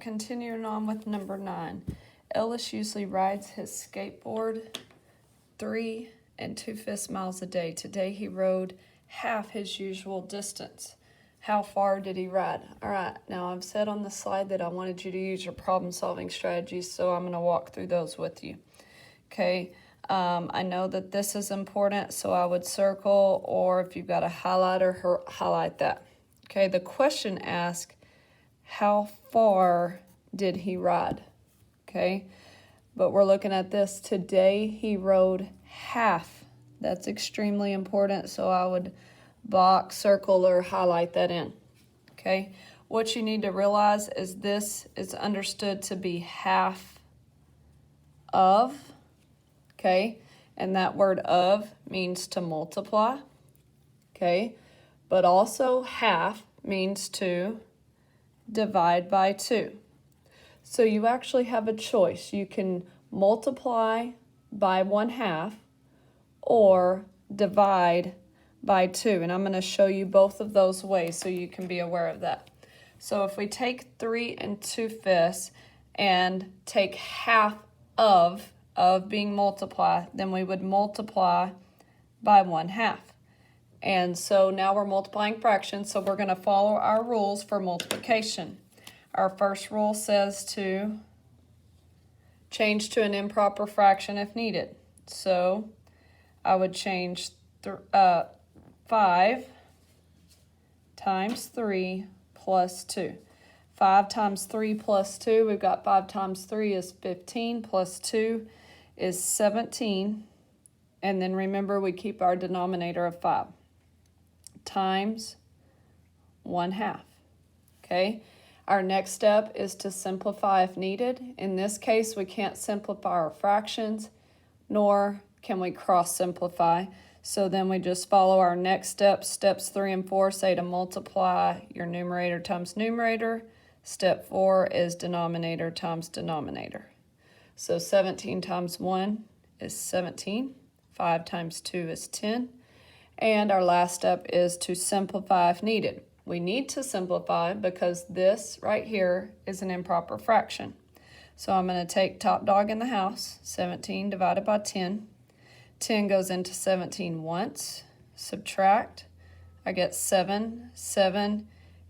continuing on with number 9. Ellis usually rides his skateboard 3 2/5 miles a day. Today he rode half his usual distance. How far did he ride? All right, now I've said on the slide that I wanted you to use your problem-solving strategies, so I'm going to walk through those with you. Okay, I know that this is important, so I would circle, or if you've got a highlighter, highlight that. Okay, the question asks, how far did he ride? Okay, but we're looking at this. Today he rode half. That's extremely important, so I would box, circle, or highlight that in. Okay, what you need to realize is this is understood to be half of. Okay, and that word of means to multiply. Okay, but also half means to divide by 2. So you actually have a choice. You can multiply by 1/2 or divide by 2. And I'm going to show you both of those ways so you can be aware of that. So if we take 3 2/5 and take half of being multiply, then we would multiply by 1/2. And so now we're multiplying fractions, so we're going to follow our rules for multiplication. Our first rule says to change to an improper fraction if needed. So I would change 5 times 3 plus 2. 5 times 3 plus 2, we've got 5 times 3 is 15, plus 2 is 17. And then remember, we keep our denominator of 5. Times 1/2. Okay, our next step is to simplify if needed. In this case, we can't simplify our fractions, nor can we cross simplify. So then we just follow our next steps. Steps 3 and 4 say to multiply your numerator times numerator. Step 4 is denominator times denominator. So 17 times 1 is 17. 5 times 2 is 10. And our last step is to simplify if needed. We need to simplify because this right here is an improper fraction. So I'm going to take top dog in the house, 17 divided by 10. 10 goes into 17 once. Subtract. I get 7. 7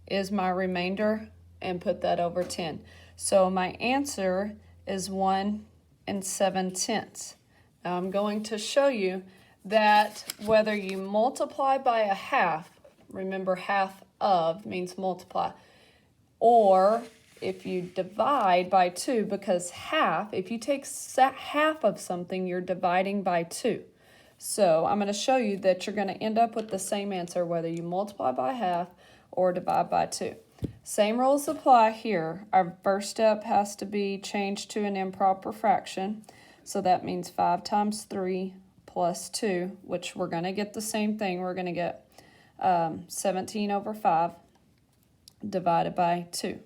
is my remainder, and put that over 10. So my answer is 1 7/10. Now I'm going to show you that whether you multiply by a half, remember half of means multiply, or if you divide by 2, because half, if you take half of something, you're dividing by 2. So I'm going to show you that you're going to end up with the same answer whether you multiply by half or divide by 2. Same rules apply here. Our first step has to be changed to an improper fraction. So that means 5 times 3 plus 2, which we're going to get the same thing. We're going to get 17 over 5 divided by 2.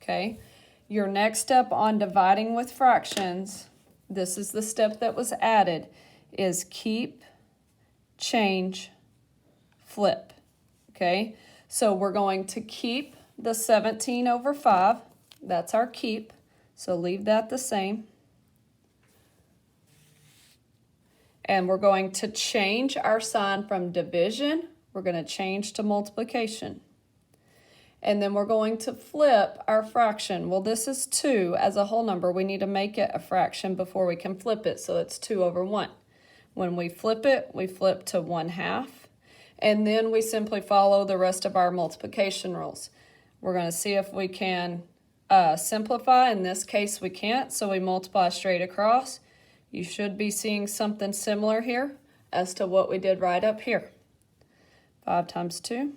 Okay, your next step on dividing with fractions, this is the step that was added, is keep, change, flip. Okay, so we're going to keep the 17 over 5. That's our keep, so leave that the same. And we're going to change our sign from division. We're going to change to multiplication. And then we're going to flip our fraction. Well, this is 2 as a whole number. We need to make it a fraction before we can flip it. So it's 2 over 1. When we flip it, we flip to 1/2. And then we simply follow the rest of our multiplication rules. We're going to see if we can simplify. In this case, we can't. So we multiply straight across. You should be seeing something similar here as to what we did right up here. 5 times 2,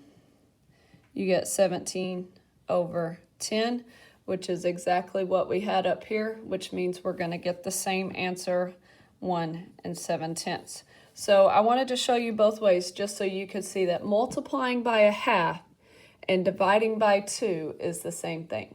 you get 17 over 10, which is exactly what we had up here, which means we're going to get the same answer, 1 7/10. So I wanted to show you both ways just so you could see that multiplying by a half and dividing by 2 is the same thing.